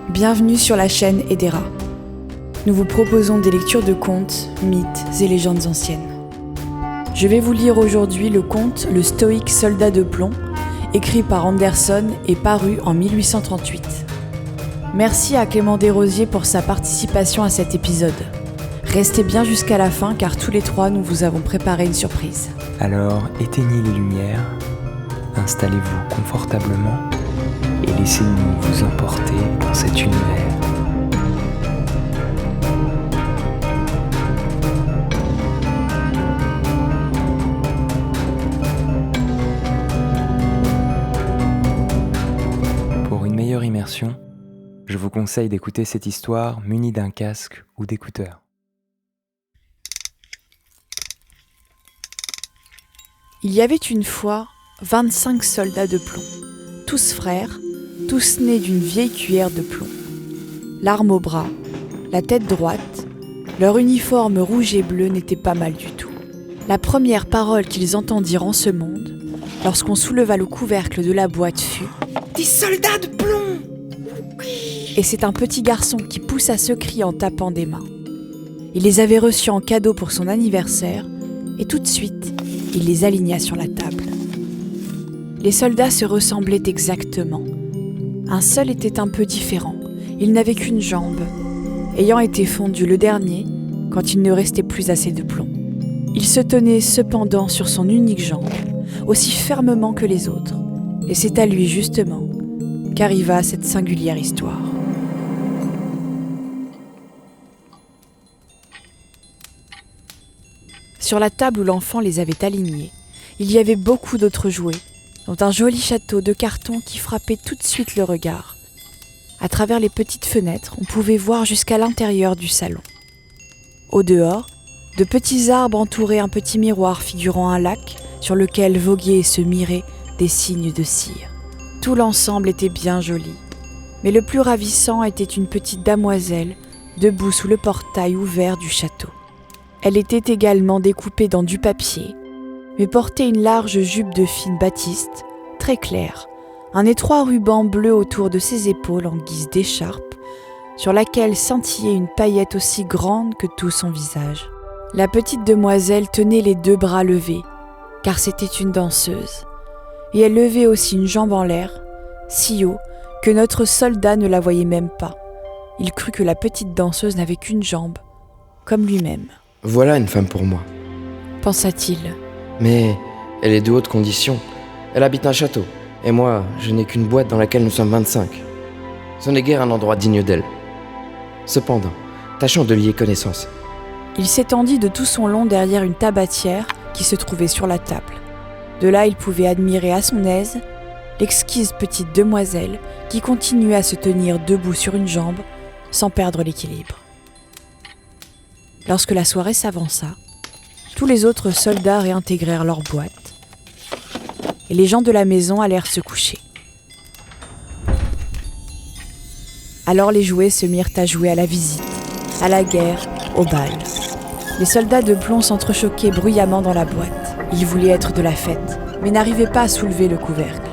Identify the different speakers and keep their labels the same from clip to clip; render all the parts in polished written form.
Speaker 1: Bienvenue sur la chaîne Edera. Nous vous proposons des lectures de contes, mythes et légendes anciennes. Je vais vous lire aujourd'hui le conte Le stoïque soldat de plomb, écrit par Anderson et paru en 1838. Merci à Clément Desrosiers pour sa participation à cet épisode. Restez bien jusqu'à la fin car tous les trois nous vous avons préparé une surprise.
Speaker 2: Alors éteignez les lumières, installez-vous confortablement et laissez-nous vous emporter dans cet univers. Pour une meilleure immersion, je vous conseille d'écouter cette histoire munie d'un casque ou d'écouteurs.
Speaker 1: Il y avait une fois 25 soldats de plomb, tous frères, tous nés d'une vieille cuillère de plomb. L'arme au bras, la tête droite, leur uniforme rouge et bleu n'était pas mal du tout. La première parole qu'ils entendirent en ce monde, lorsqu'on souleva le couvercle de la boîte fut « Des soldats de plomb !» Et c'est un petit garçon qui poussa ce cri en tapant des mains. Il les avait reçus en cadeau pour son anniversaire et tout de suite, il les aligna sur la table. Les soldats se ressemblaient exactement. Un seul était un peu différent. Il n'avait qu'une jambe, ayant été fondu le dernier quand il ne restait plus assez de plomb. Il se tenait cependant sur son unique jambe, aussi fermement que les autres. Et c'est à lui justement qu'arriva cette singulière histoire. Sur la table où l'enfant les avait alignés, il y avait beaucoup d'autres jouets, dont un joli château de carton qui frappait tout de suite le regard. À travers les petites fenêtres, on pouvait voir jusqu'à l'intérieur du salon. Au dehors, de petits arbres entouraient un petit miroir figurant un lac sur lequel voguaient et se miraient des cygnes de cire. Tout l'ensemble était bien joli, mais le plus ravissant était une petite damoiselle debout sous le portail ouvert du château. Elle était également découpée dans du papier, mais portait une large jupe de fine batiste, très claire, un étroit ruban bleu autour de ses épaules en guise d'écharpe, sur laquelle scintillait une paillette aussi grande que tout son visage. La petite demoiselle tenait les 2 bras levés, car c'était une danseuse, et elle levait aussi une jambe en l'air, si haut que notre soldat ne la voyait même pas. Il crut que la petite danseuse n'avait qu'une jambe, comme lui-même.
Speaker 3: Voilà une femme pour moi.
Speaker 1: Pensa-t-il.
Speaker 3: Mais elle est de haute condition. Elle habite un château. Et moi, je n'ai qu'une boîte dans laquelle nous sommes 25. Ce n'est guère un endroit digne d'elle. Cependant, tâchons de lier connaissance.
Speaker 1: Il s'étendit de tout son long derrière une tabatière qui se trouvait sur la table. De là, il pouvait admirer à son aise l'exquise petite demoiselle qui continuait à se tenir debout sur une jambe sans perdre l'équilibre. Lorsque la soirée s'avança, tous les autres soldats réintégrèrent leur boîte et les gens de la maison allèrent se coucher. Alors les jouets se mirent à jouer à la visite, à la guerre, au bal. Les soldats de plomb s'entrechoquaient bruyamment dans la boîte. Ils voulaient être de la fête, mais n'arrivaient pas à soulever le couvercle.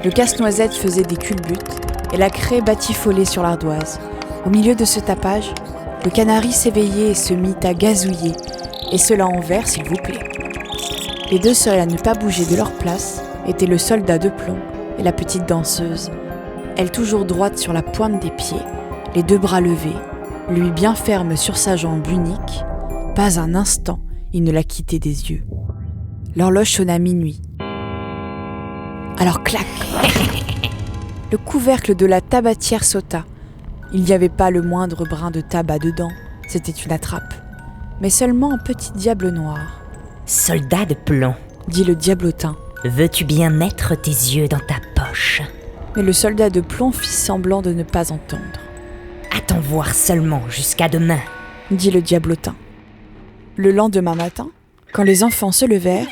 Speaker 1: Le casse-noisette faisait des culbutes et la craie batifolait sur l'ardoise. Au milieu de ce tapage, le canari s'éveillait et se mit à gazouiller, et cela en vers, s'il vous plaît. Les 2 seuls à ne pas bouger de leur place étaient le soldat de plomb et la petite danseuse, elle toujours droite sur la pointe des pieds, les 2 bras levés, lui bien ferme sur sa jambe unique. Pas un instant, il ne la quittait des yeux. L'horloge sonna minuit. Alors clac! Le couvercle de la tabatière sauta. Il n'y avait pas le moindre brin de tabac dedans, c'était une attrape, mais seulement un petit diable noir.
Speaker 4: « Soldat de plomb,
Speaker 1: dit le diablotin.
Speaker 4: Veux-tu bien mettre tes yeux dans ta poche ?»
Speaker 1: Mais le soldat de plomb fit semblant de ne pas entendre.
Speaker 4: « Attends voir seulement jusqu'à demain, »
Speaker 1: dit le diablotin. Le lendemain matin, quand les enfants se levèrent,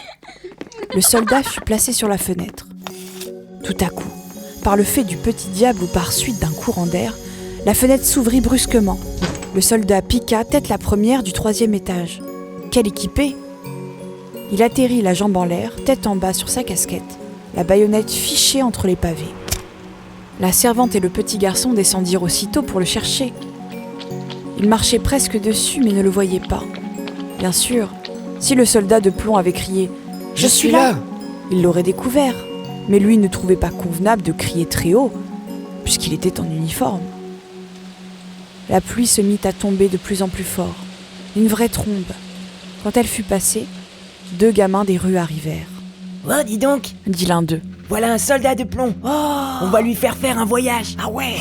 Speaker 1: le soldat fut placé sur la fenêtre. Tout à coup, par le fait du petit diable ou par suite d'un courant d'air, la fenêtre s'ouvrit brusquement. Le soldat piqua tête la première du 3e étage. Quel équipé! Il atterrit la jambe en l'air, tête en bas sur sa casquette, la baïonnette fichée entre les pavés. La servante et le petit garçon descendirent aussitôt pour le chercher. Ils marchaient presque dessus mais ne le voyaient pas. Bien sûr, si le soldat de plomb avait crié « Je suis là !» il l'aurait découvert. Mais lui ne trouvait pas convenable de crier très haut, puisqu'il était en uniforme. La pluie se mit à tomber de plus en plus fort, une vraie trombe. Quand elle fut passée, 2 gamins des rues arrivèrent.
Speaker 5: « Oh, dis donc !»
Speaker 1: dit l'un d'eux.
Speaker 5: « Voilà un soldat de plomb. On va lui faire un voyage. Ah ouais !»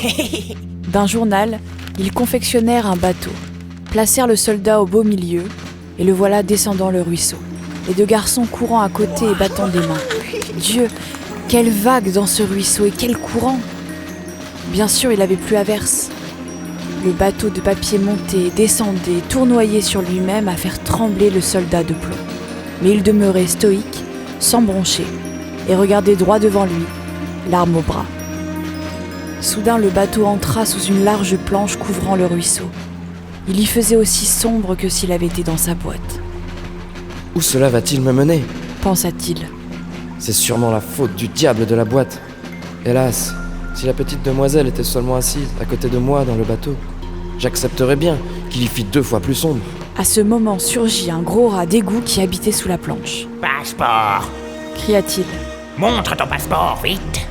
Speaker 1: D'un journal, ils confectionnèrent un bateau, placèrent le soldat au beau milieu, et le voilà descendant le ruisseau. Les 2 garçons courant à côté et battant des mains. Dieu, quelle vague dans ce ruisseau et quel courant! Bien sûr, il avait plu averse. Le bateau de papier montait, descendait, tournoyait sur lui-même à faire trembler le soldat de plomb. Mais il demeurait stoïque, sans broncher, et regardait droit devant lui, l'arme au bras. Soudain, le bateau entra sous une large planche couvrant le ruisseau. Il y faisait aussi sombre que s'il avait été dans sa boîte.
Speaker 3: Où cela va-t-il me mener ?
Speaker 1: Pensa-t-il.
Speaker 3: C'est sûrement la faute du diable de la boîte. Hélas, si la petite demoiselle était seulement assise à côté de moi dans le bateau, j'accepterais bien qu'il y fît 2 fois plus sombre.
Speaker 1: À ce moment surgit un gros rat d'égout qui habitait sous la planche.
Speaker 6: « Passeport !
Speaker 1: Cria-t-il.
Speaker 6: Montre ton passeport, vite !»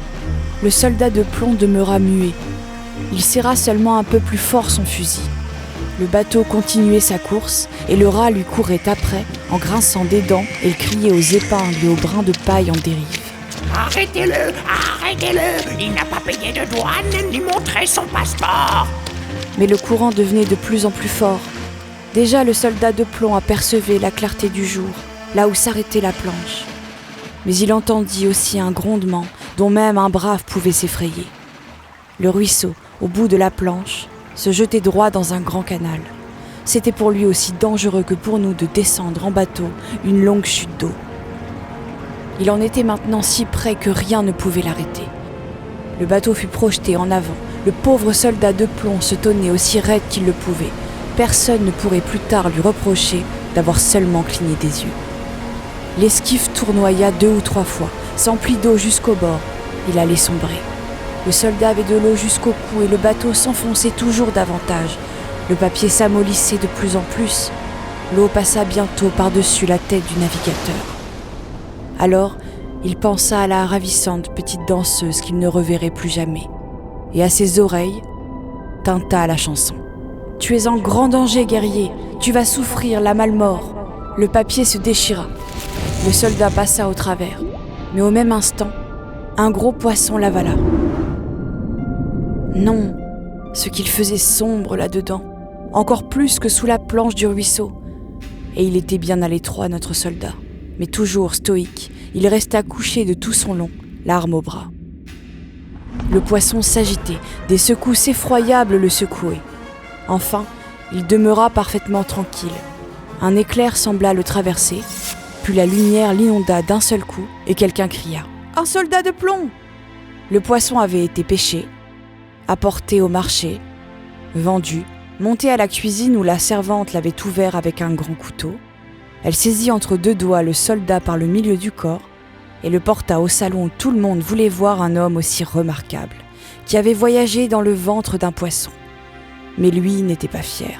Speaker 1: Le soldat de plomb demeura muet. Il serra seulement un peu plus fort son fusil. Le bateau continuait sa course et le rat lui courait après en grinçant des dents et il criait aux épingles et aux brins de paille en dérive.
Speaker 6: « Arrêtez-le! Arrêtez-le! Il n'a pas payé de douane ni montré son passeport !»
Speaker 1: Mais le courant devenait de plus en plus fort. Déjà le soldat de plomb apercevait la clarté du jour, là où s'arrêtait la planche. Mais il entendit aussi un grondement dont même un brave pouvait s'effrayer. Le ruisseau, au bout de la planche, se jetait droit dans un grand canal. C'était pour lui aussi dangereux que pour nous de descendre en bateau une longue chute d'eau. Il en était maintenant si près que rien ne pouvait l'arrêter. Le bateau fut projeté en avant. Le pauvre soldat de plomb se tenait aussi raide qu'il le pouvait. Personne ne pourrait plus tard lui reprocher d'avoir seulement cligné des yeux. L'esquif tournoya 2 ou 3 fois, s'emplit d'eau jusqu'au bord. Il allait sombrer. Le soldat avait de l'eau jusqu'au cou et le bateau s'enfonçait toujours davantage. Le papier s'amollissait de plus en plus. L'eau passa bientôt par-dessus la tête du navigateur. Alors, il pensa à la ravissante petite danseuse qu'il ne reverrait plus jamais. Et à ses oreilles tinta la chanson. « Tu es en grand danger, guerrier. Tu vas souffrir la malmort. » Le papier se déchira. Le soldat passa au travers. Mais au même instant, un gros poisson l'avala. Non, ce qu'il faisait sombre là-dedans, encore plus que sous la planche du ruisseau. Et il était bien à l'étroit, notre soldat. Mais toujours stoïque, il resta couché de tout son long, l'arme au bras. Le poisson s'agitait, des secousses effroyables le secouaient. Enfin, il demeura parfaitement tranquille. Un éclair sembla le traverser, puis la lumière l'inonda d'un seul coup et quelqu'un cria « Un soldat de plomb !» Le poisson avait été pêché, apporté au marché, vendu, monté à la cuisine où la servante l'avait ouvert avec un grand couteau. Elle saisit entre 2 doigts le soldat par le milieu du corps et le porta au salon où tout le monde voulait voir un homme aussi remarquable, qui avait voyagé dans le ventre d'un poisson. Mais lui n'était pas fier.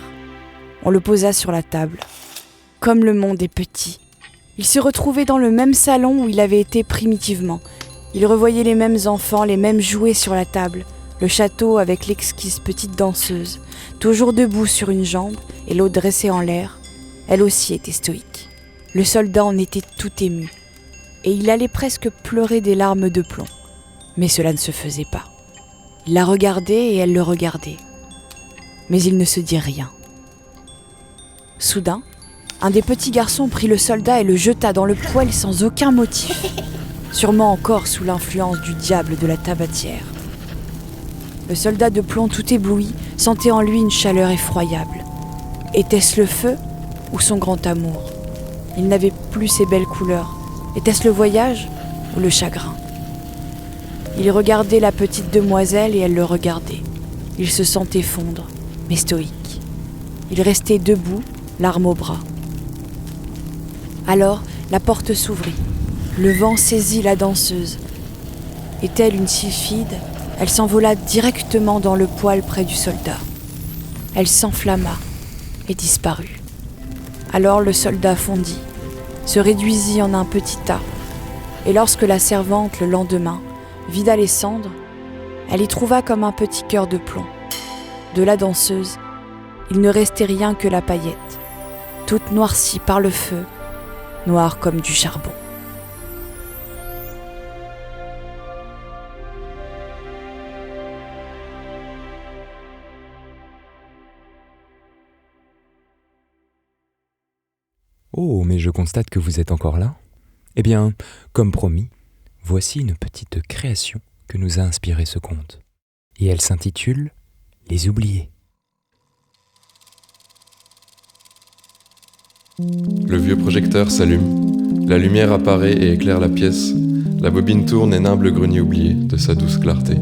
Speaker 1: On le posa sur la table. Comme le monde est petit. Il se retrouvait dans le même salon où il avait été primitivement. Il revoyait les mêmes enfants, les mêmes jouets sur la table, le château avec l'exquise petite danseuse, toujours debout sur une jambe et l'autre dressée en l'air. Elle aussi était stoïque. Le soldat en était tout ému. Et il allait presque pleurer des larmes de plomb. Mais cela ne se faisait pas. Il la regardait et elle le regardait. Mais il ne se dit rien. Soudain, un des petits garçons prit le soldat et le jeta dans le poêle sans aucun motif, sûrement encore sous l'influence du diable de la tabatière. Le soldat de plomb tout ébloui sentait en lui une chaleur effroyable. Était-ce le feu ou son grand amour ? Il n'avait plus ses belles couleurs. Était-ce le voyage ou le chagrin ? Il regardait la petite demoiselle et elle le regardait. Il se sentait fondre, mais stoïque. Il restait debout, l'arme au bras. Alors, la porte s'ouvrit. Le vent saisit la danseuse. Est-elle une sylphide ? Elle s'envola directement dans le poêle près du soldat. Elle s'enflamma et disparut. Alors le soldat fondit, se réduisit en un petit tas, et lorsque la servante, le lendemain, vida les cendres, elle y trouva comme un petit cœur de plomb. De la danseuse, il ne restait rien que la paillette, toute noircie par le feu, noire comme du charbon.
Speaker 2: Oh, mais je constate que vous êtes encore là. Eh bien, comme promis, voici une petite création que nous a inspiré ce conte. Et elle s'intitule « Les oubliés ».
Speaker 7: Le vieux projecteur s'allume, la lumière apparaît et éclaire la pièce, la bobine tourne et nimbe le grenier oublié de sa douce clarté.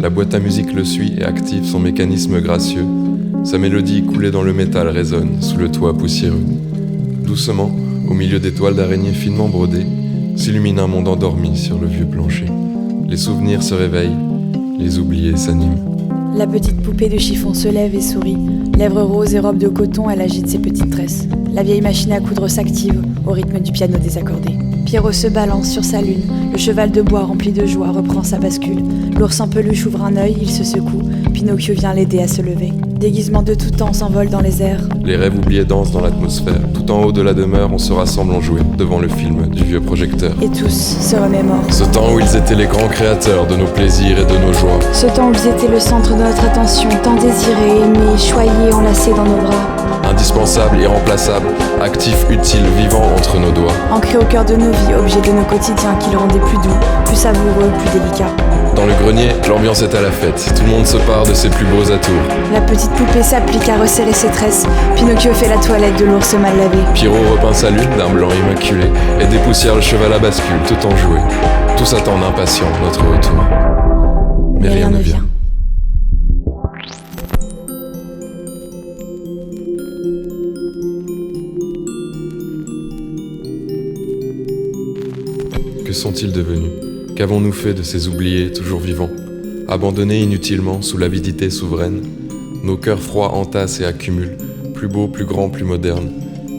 Speaker 7: La boîte à musique le suit et active son mécanisme gracieux, sa mélodie coulée dans le métal résonne sous le toit poussiéreux. Doucement, au milieu des toiles d'araignée finement brodées, s'illumine un monde endormi sur le vieux plancher. Les souvenirs se réveillent, les oubliés s'animent.
Speaker 1: La petite poupée de chiffon se lève et sourit. Lèvres roses et robe de coton, elle agite ses petites tresses. La vieille machine à coudre s'active au rythme du piano désaccordé. Pierrot se balance sur sa lune. Le cheval de bois rempli de joie reprend sa bascule. L'ours en peluche ouvre un œil, il se secoue. Pinocchio vient l'aider à se lever. Déguisements de tout temps s'envolent dans les airs.
Speaker 7: Les rêves oubliés dansent dans l'atmosphère. Tout en haut de la demeure, on se rassemble en jouet devant le film du vieux projecteur.
Speaker 1: Et tous se remémorent.
Speaker 7: Ce temps où ils étaient les grands créateurs de nos plaisirs et de nos joies.
Speaker 1: Ce temps où ils étaient le centre de notre attention, tant désirés, aimés, choyés, enlacés dans nos bras.
Speaker 7: Indispensables, irremplaçables, actifs, utiles, vivants entre nos doigts.
Speaker 1: Ancrés au cœur de nos vies, objets de nos quotidiens qui le rendaient plus doux, plus savoureux, plus délicat.
Speaker 7: Dans le grenier, l'ambiance est à la fête. Tout le monde se part de ses plus beaux atours.
Speaker 1: La petite poupée s'applique à resserrer ses tresses. Pinocchio fait la toilette de l'ours mal lavé.
Speaker 7: Pierrot repeint sa lune d'un blanc immaculé et dépoussière le cheval à bascule tout en jouet. Tous attendent impatients notre retour. Mais rien ne vient. Que sont-ils devenus ? Qu'avons-nous fait de ces oubliés toujours vivants ? Abandonnés inutilement sous l'avidité souveraine, nos cœurs froids entassent et accumulent, plus beaux, plus grands, plus modernes.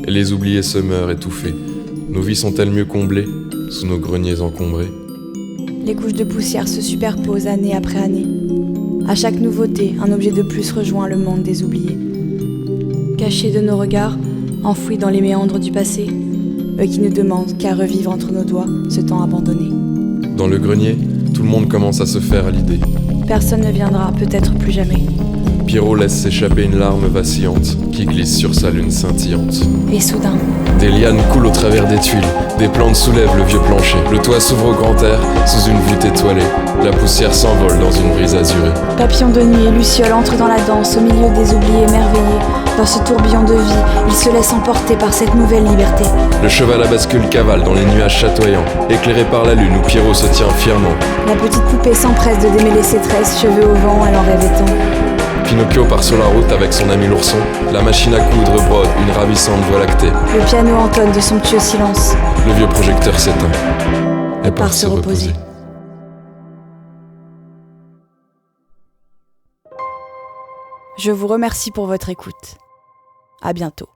Speaker 7: Et les oubliés se meurent étouffés. Nos vies sont-elles mieux comblées, sous nos greniers encombrés ?
Speaker 1: Les couches de poussière se superposent année après année. À chaque nouveauté, un objet de plus rejoint le monde des oubliés. Cachés de nos regards, enfouis dans les méandres du passé, eux qui ne demandent qu'à revivre entre nos doigts ce temps abandonné.
Speaker 7: Dans le grenier, tout le monde commence à se faire à l'idée.
Speaker 1: Personne ne viendra, peut-être plus jamais.
Speaker 7: Pierrot laisse s'échapper une larme vacillante qui glisse sur sa lune scintillante.
Speaker 1: Et soudain,
Speaker 7: Des lianes coulent au travers des tuiles, des plantes soulèvent le vieux plancher. Le toit s'ouvre au grand air, sous une voûte étoilée. La poussière s'envole dans une brise azurée.
Speaker 1: papillon de nuit et luciole entrent dans la danse au milieu des oubliés émerveillés. Dans ce tourbillon de vie, ils se laissent emporter par cette nouvelle liberté.
Speaker 7: Le cheval à bascule cavale dans les nuages chatoyants, éclairé par la lune où Pierrot se tient fièrement.
Speaker 1: La petite poupée s'empresse de démêler ses tresses, cheveux au vent, elle en rêvait tant.
Speaker 7: Pinocchio part sur la route avec son ami l'ourson. La machine à coudre brode une ravissante voie lactée.
Speaker 1: Le piano entonne de somptueux silences.
Speaker 7: Le vieux projecteur s'éteint et
Speaker 1: part se reposer. Je vous remercie pour votre écoute. À bientôt.